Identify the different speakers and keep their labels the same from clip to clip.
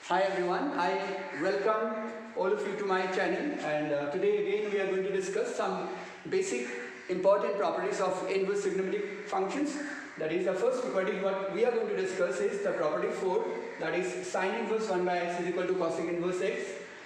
Speaker 1: Hi everyone, I welcome all of you to my channel, and today again we are going to discuss some basic important properties of inverse trigonometric functions. That is, the first property what we are going to discuss is the property 4, that is sine inverse 1 by x is equal to cosec inverse x,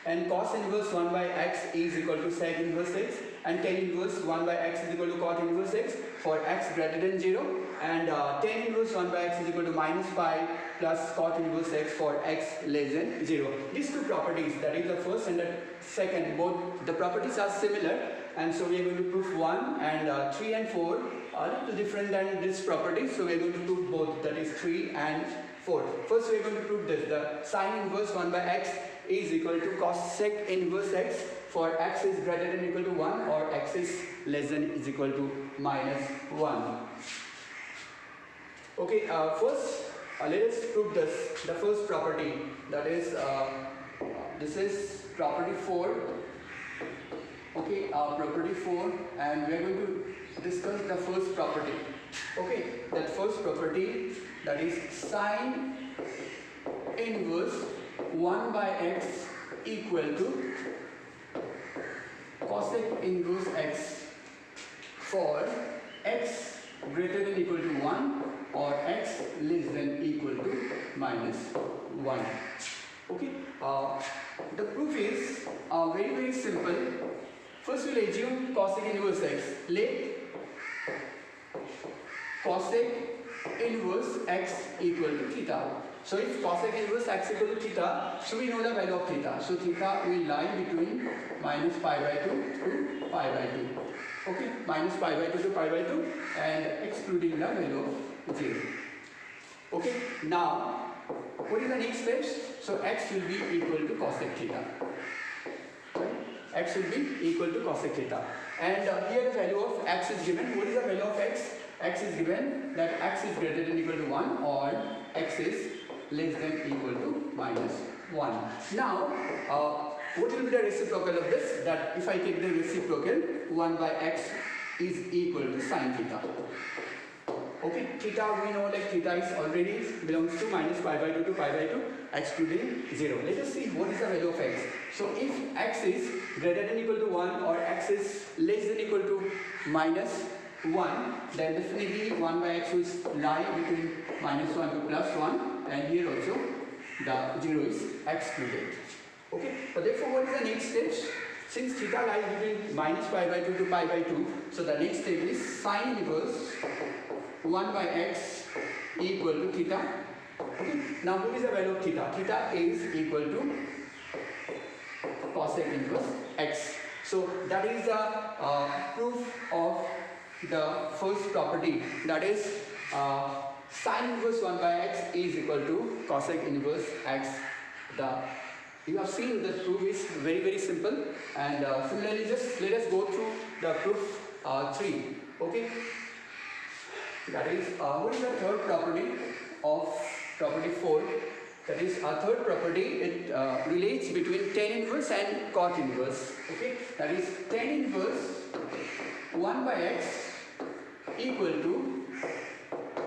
Speaker 1: and cos inverse 1 by x is equal to sec inverse x, and tan inverse 1 by x is equal to cot inverse x for x greater than 0, and tan inverse 1 by x is equal to minus pi plus cot inverse x for x less than 0. These two properties, that is the first and the second, both the properties are similar, and so we are going to prove 1, and 3 and 4 are a little different than this property, so we are going to prove both, that is 3 and 4. First we are going to prove this, the sine inverse 1 by x is equal to cosec inverse x for x is greater than or equal to 1 or x is less than is equal to minus 1. Okay, first let us prove this, the first property, that is this is property 4. Okay, property 4, and we are going to discuss the first property. Okay, that first property, that is sine inverse 1 by x equal to cosec inverse x for x greater than or equal to 1 or x less than or equal to minus 1. Okay, the proof is very simple. First we will assume cosec inverse x. Let cosec inverse x equal to theta. So if cosec inverse x equal to theta, so we know the value of theta. So theta will lie between minus pi by 2 to pi by 2. Okay, minus pi by 2 to pi by 2 and excluding the value of 0. Okay, now what is the next step? So x will be equal to cosec theta. Right? X will be equal to cosec theta. And here the value of x is given. What is the value of x? X is given that x is greater than or equal to 1 or x is less than or equal to minus 1. Now, what will be the reciprocal of this? That if I take the reciprocal, 1 by x is equal to sine theta. Okay, theta we know like theta is already belongs to minus pi by 2 to pi by 2 excluding 0. Let us see what is the value of x. So if x is greater than or equal to 1 or x is less than or equal to minus 1, then definitely 1 by x will lie between minus 1 to plus 1, and here also the 0 is excluded. Okay, so therefore what is the next step? Since theta lies between minus pi by 2 to pi by 2, so the next step is sine inverse 1 by x equal to theta. Okay, now what is the value of theta? Theta is equal to cosec inverse x. So that is the proof of the first property, that is sine inverse 1 by x is equal to cosec inverse x. You have seen the proof is very simple, and similarly just let us go through the proof 3. Okay, that is what is the third property of property 4? That is a third property, it relates between tan inverse and cot inverse. Okay, that is tan inverse 1 by x equal to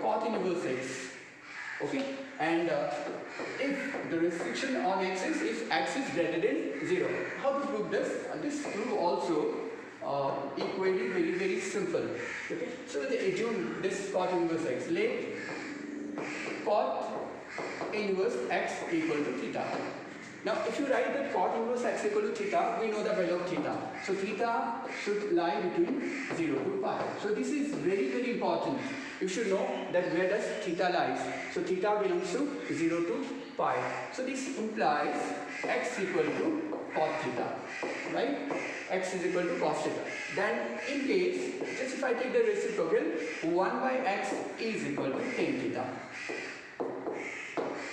Speaker 1: cot inverse x. Okay, and if the restriction on x is if x is greater than 0. How to prove this? This proof also equally very simple. Okay, so they assume this cot inverse x. Let cot inverse x equal to theta. Now if you write that cot inverse x equal to theta, we know the value of theta. So theta should lie between 0 to pi. So this is very important. You should know that where does theta lies. So theta belongs to 0 to pi. So this implies x equal to cot theta. Right? X is equal to cos theta. Then in case, just if I take the reciprocal, 1 by x is equal to tan theta.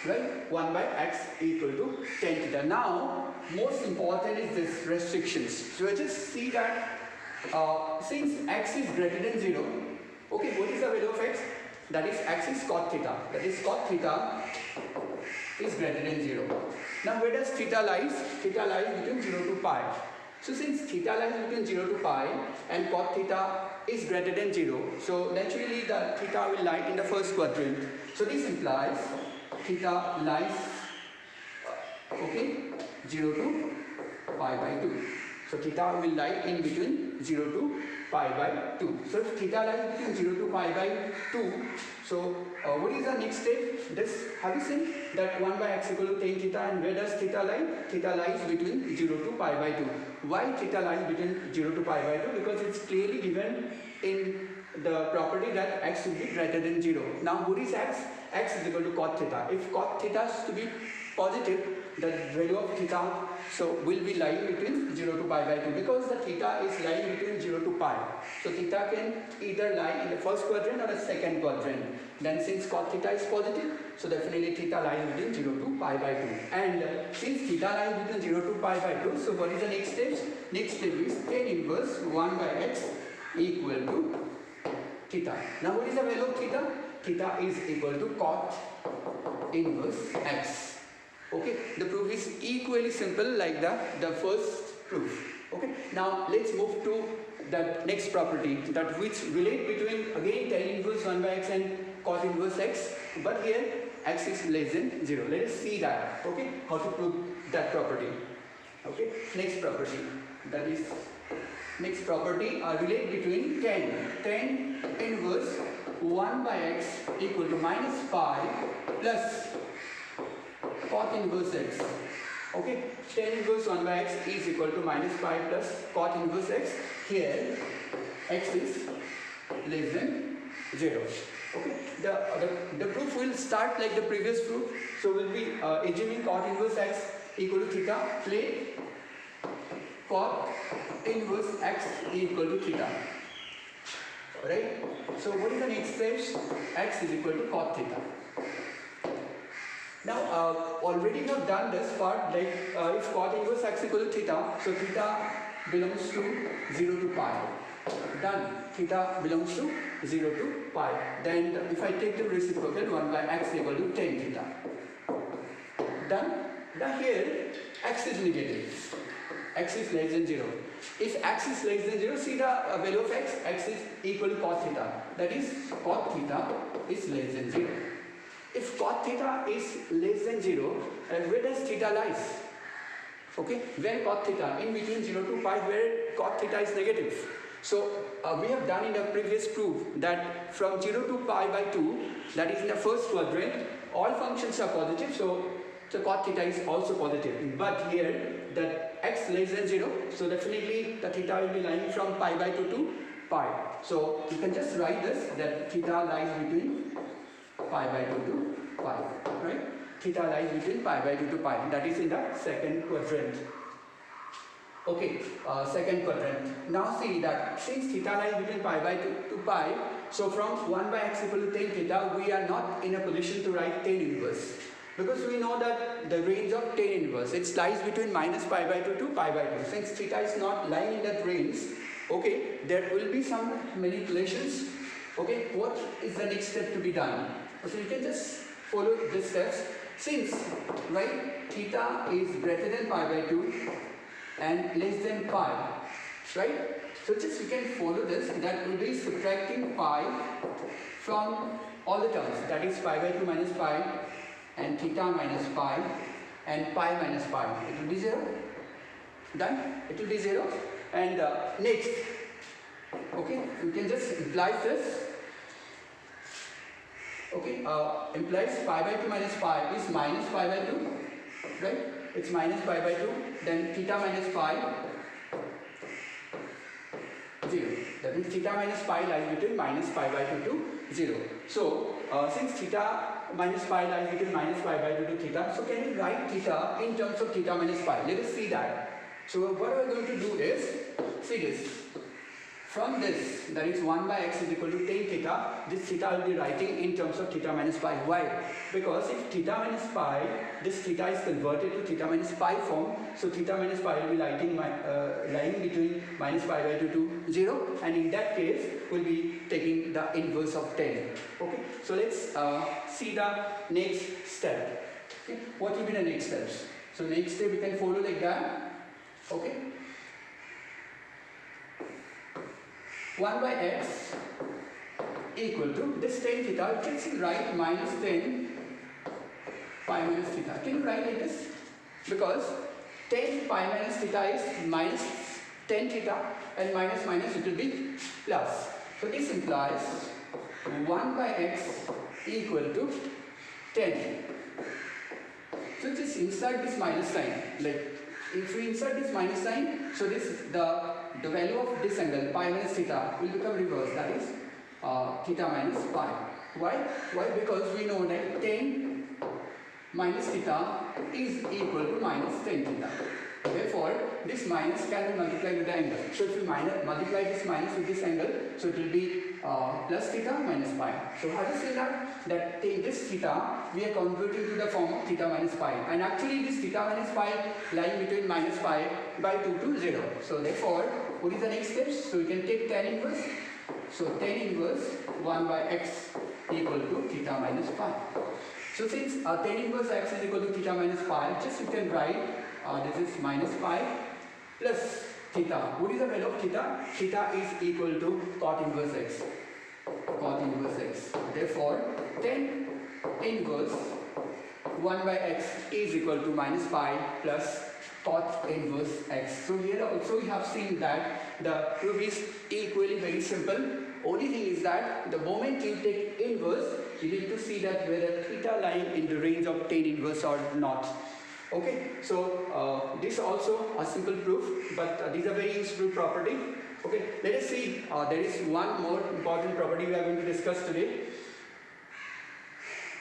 Speaker 1: Right? 1 by x equal to tan theta. Now, most important is this restrictions. So I just see that since x is greater than 0, okay, what is the value of x? That is x is cot theta. That is cot theta is greater than 0. Now where does theta lies? Theta lies between 0 to pi. So since theta lies between 0 to pi and cot theta is greater than 0, so naturally the theta will lie in the first quadrant. So this implies theta lies okay, 0 to pi by 2. So theta will lie in between 0 to pi by 2. So if theta lies between 0 to pi by 2, so what is the next step? This, have you seen that 1 by x equal to tan theta, and where does theta lie? Theta lies between 0 to pi by 2. Why theta lies between 0 to pi by 2? Because it's clearly given in the property that x will be greater than 0. Now what is x? X is equal to cot theta. If cot theta is to be positive, the value of theta so will be lying between 0 to pi by 2, because the theta is lying between 0 to pi. So theta can either lie in the first quadrant or the second quadrant. Then since cot theta is positive, so definitely theta lies between 0 to pi by 2. And since theta lies between 0 to pi by 2, so what is the next step? Next step is tan inverse 1 by x equal to theta. Now what is the value of theta? Theta is equal to cot inverse x. Okay, the proof is equally simple like the first proof. Okay, now let's move to the next property, that which relate between again tan inverse 1 by x and cot inverse x, but here x is less than 0. Let us see that, okay, how to prove that property. Okay, next property, that is next property relate between tan inverse 1 by x equal to minus pi plus cot inverse x. Okay, tan inverse 1 by x is equal to minus pi plus cot inverse x. Here x is less than 0. Okay, the proof will start like the previous proof. So we'll be assuming cot inverse x equal to theta, play cot inverse x equal to theta. Alright, so what is the next step? X is equal to cot theta. Now already we have done this part, like if cot inverse x equal to theta, so theta belongs to 0 to pi. Done. Theta belongs to 0 to pi. Then if I take the reciprocal, 1 by x equal to tan theta. Done. Now here x is negative. X is less than 0. If x is less than 0, see the value of x. X is equal to cot theta. That is cot theta is less than 0. If cot theta is less than 0, where does theta lies? Okay, where cot theta? In between 0 to pi, where cot theta is negative. So we have done in the previous proof that from 0 to pi by 2, that is in the first quadrant, all functions are positive, so cot theta is also positive. But here, that x less than 0, so definitely the theta will be lying from pi by 2 to pi. So you can just write this, that theta lies between pi by 2 to pi, right? Theta lies between pi by 2 to pi. That is in the second quadrant. Okay, second quadrant. Now see that since theta lies between pi by 2 to pi, so from 1 by x equal to tan theta, we are not in a position to write tan inverse. Because we know that the range of tan inverse, it lies between minus pi by 2 to pi by 2. Since theta is not lying in that range, okay, there will be some manipulations. Okay, what is the next step to be done? So you can just follow these steps. Since, right, theta is greater than pi by 2 and less than pi, right? So just you can follow this, that will be subtracting pi from all the terms, that is pi by 2 minus pi and theta minus pi and pi minus pi. It will be 0. Done? It will be 0. And next, okay, you can just imply this. Okay, implies pi by 2 minus pi is minus pi by 2, right? It's minus pi by 2, then theta minus pi, 0. That means theta minus pi lies between minus pi by 2 to 0. So, since theta minus pi lies between minus pi by 2 to theta, so can we write theta in terms of theta minus pi? Let us see that. So, what we are going to do is, see this. From this, that is 1 by x is equal to tan theta, this theta I will be writing in terms of theta minus pi. Why? Because if theta minus pi, this theta is converted to theta minus pi form, so theta minus pi will be lying between minus pi by 2 to 0, and in that case, we will be taking the inverse of tan. Okay, so let's see the next step. Okay, what will be the next steps? So next step we can follow like that. Okay. 1 by x equal to this tan theta, you can see write minus tan pi minus theta. Can you write like this? because tan pi minus theta is minus tan theta, and minus minus it will be plus. So this implies 1 by x equal to 10. So just insert this minus sign. Like if we insert this minus sign, so this the value of this angle pi minus theta will become reverse. That is theta minus pi. Why? Why? Because we know that tan minus theta is equal to minus tan theta. Therefore, this minus can be multiplied with the angle. So if we multiply this minus with this angle, so it will be plus theta minus pi. So how to say that? That this theta we are converting to the form of theta minus pi. And actually this theta minus pi lying between minus pi by 2 to 0. So therefore, what is the next step? So we can take tan inverse. So tan inverse 1 by x equal to theta minus pi. So since tan inverse x is equal to theta minus pi, just you can write this is minus pi plus theta. What is the value of theta? Theta is equal to cot inverse x. Cot inverse x. Therefore, tan inverse 1 by x is equal to minus pi plus cot inverse x. So here also we have seen that the proof is equally very simple. Only thing is that the moment you take inverse, you need to see that whether theta lying in the range of tan inverse or not. Okay, so this is also a simple proof, but these are very useful property. Okay, let us see, there is one more important property we are going to discuss today.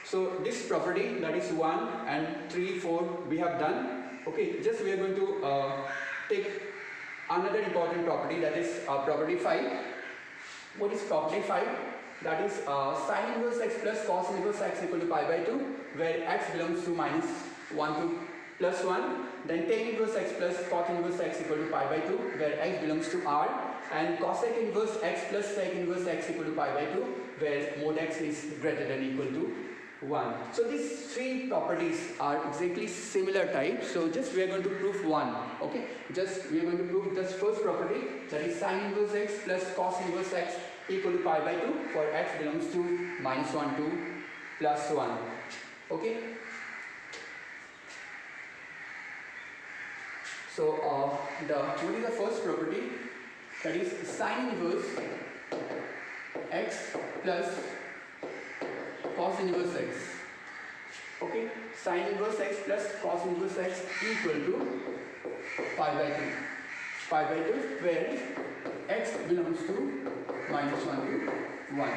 Speaker 1: So this property, that is 1 and 3, 4 we have done. Okay, just we are going to take another important property, that is property 5. What is property 5? That is sin inverse x plus cos inverse x equal to pi by 2, where x belongs to minus 1 to plus 1. Then tan inverse x plus cot inverse x equal to pi by 2, where x belongs to r. And cosec inverse x plus sec inverse x equal to pi by 2, where mod x is greater than equal to 1. So these three properties are exactly similar type. So just we are going to prove one. Okay, just we are going to prove this first property, that is sin inverse x plus cos inverse x equal to pi by 2 for x belongs to minus 1 to plus 1. Okay. So what is the first property? That is sin inverse x plus cos inverse x. Okay, sin inverse x plus cos inverse x equal to pi by 2. Pi by 2 where x belongs to minus 1 to 1.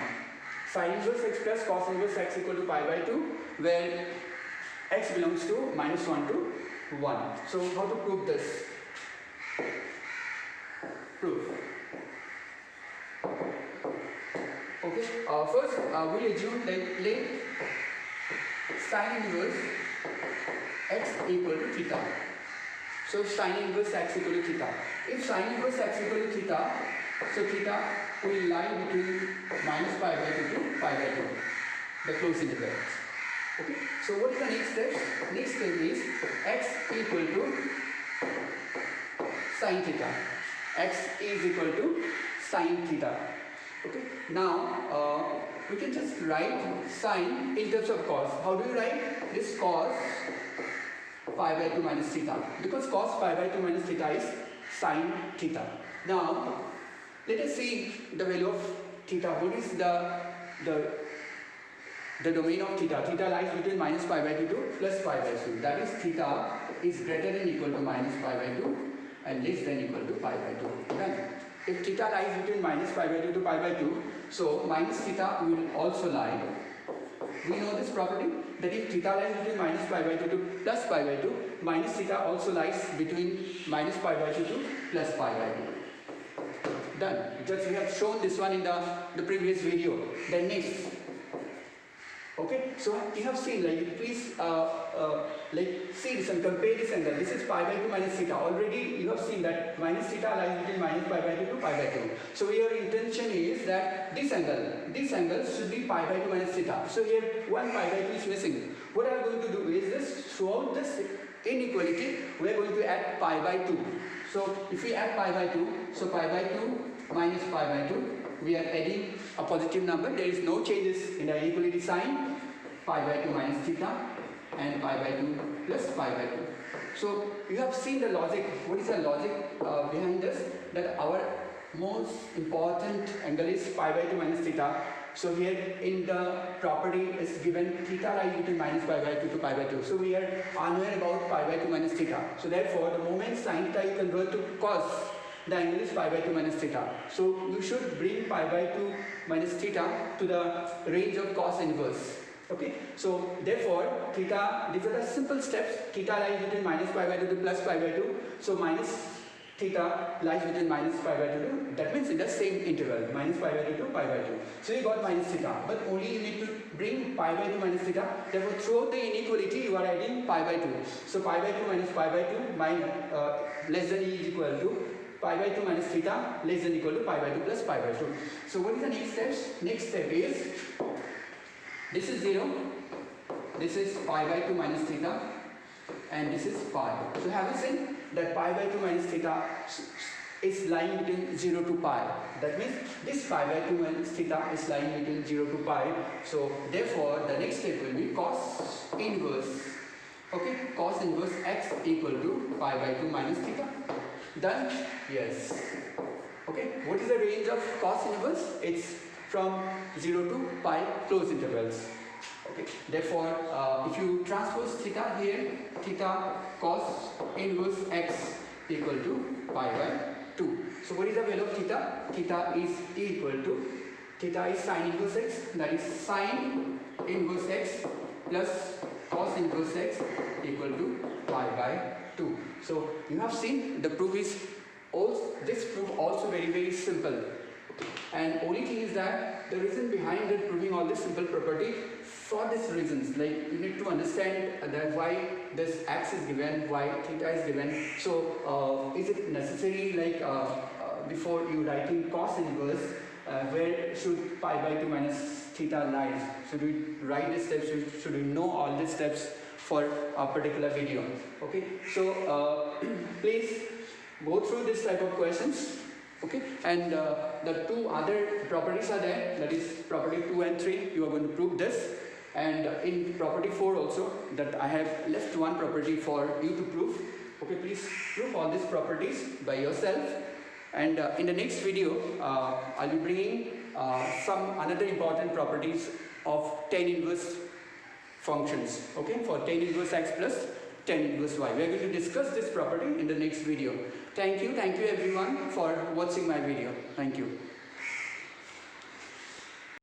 Speaker 1: Sin inverse x plus cos inverse x equal to pi by 2 where x belongs to minus 1 to 1. So how to prove this? Proof. Okay, first we'll assume that let sin inverse x equal to theta. So sin inverse x equal to theta. If sin inverse x equal to theta, so theta will lie between minus pi by 2 to pi by 2, the closed intervals. Okay, so what is the next step? Next step is x equal to sin theta. X is equal to sin theta. Okay, now we can just write sin in terms of cos. How do you write this? Cos pi by 2 minus theta, because cos pi by 2 minus theta is sin theta. Now let us see the value of theta. What is the domain of theta? Theta lies between minus pi by 2 to plus pi by 2. That is, theta is greater than equal to minus pi by 2 and less than equal to pi by 2. Then if theta lies between minus pi by 2 to pi by 2, so minus theta will also lie. We know this property, that if theta lies between minus pi by 2 to plus pi by 2, minus theta also lies between minus pi by 2 to plus pi by 2. Done. Just we have shown this one in the previous video. Then next. Okay, so you have seen, like, please see this and compare this angle. This is pi by 2 minus theta. Already you have seen that minus theta lies between minus pi by 2 to pi by 2. So your intention is that this angle should be pi by 2 minus theta. So here one pi by 2 is missing. What I am going to do is this, throughout this inequality, we are going to add pi by 2. So if we add pi by 2, so pi by 2 minus pi by 2, we are adding a positive number. There is no changes in the inequality sign. Pi by 2 minus theta, and pi by 2 plus pi by 2. So you have seen the logic. What is the logic behind this? That our most important angle is pi by 2 minus theta. So here in the property is given theta lies between minus pi by 2 to pi by 2. So we are unaware about pi by 2 minus theta. So therefore the moment sin theta you convert to cos, the angle is pi by 2 minus theta. So you should bring pi by 2 minus theta to the range of cos inverse. Okay, so therefore theta, these are the simple steps. Theta lies between minus pi by 2 to plus pi by 2. So minus theta lies between minus pi by 2 to, that means in the same interval, minus pi by 2 to pi by 2. So you got minus theta, but only you need to bring pi by 2 minus theta. Therefore throughout the inequality you are adding pi by 2. So pi by 2 minus pi by 2 minus, less than e is equal to pi by 2 minus theta less than equal to pi by 2 plus pi by 2. So what is the next step? Next step is, this is 0, this is pi by 2 minus theta, and this is pi. So have you seen that pi by 2 minus theta is lying between 0 to pi. That means this pi by 2 minus theta is lying between 0 to pi. So therefore the next step will be cos inverse. Okay, cos inverse x equal to pi by 2 minus theta. Done? Yes. Okay, what is the range of cos inverse? It's from 0 to pi closed intervals. Okay, therefore if you transpose theta here, theta cos inverse x equal to pi by 2. So what is the value of theta? Theta is equal to, theta is sin inverse x, that is sin inverse x plus cos inverse x equal to pi by 2. So you have seen the proof is also, this proof also very simple. And only thing is that the reason behind it proving all this simple property, for these reasons, like you need to understand that why this x is given, why theta is given. So is it necessary, like before you writing cos inverse, where should pi by 2 minus theta lies? Should we write the steps? Should we know all the steps for a particular video? Okay, so please go through this type of questions. Okay, and the two other properties are there, that is property 2 and 3, you are going to prove this. And in property 4 also, that I have left one property for you to prove. Okay, please prove all these properties by yourself. And in the next video, I'll be bringing some another important properties of tan inverse functions. Okay, for tan inverse x plus tan inverse y. We are going to discuss this property in the next video. Thank you everyone for watching my video. Thank you.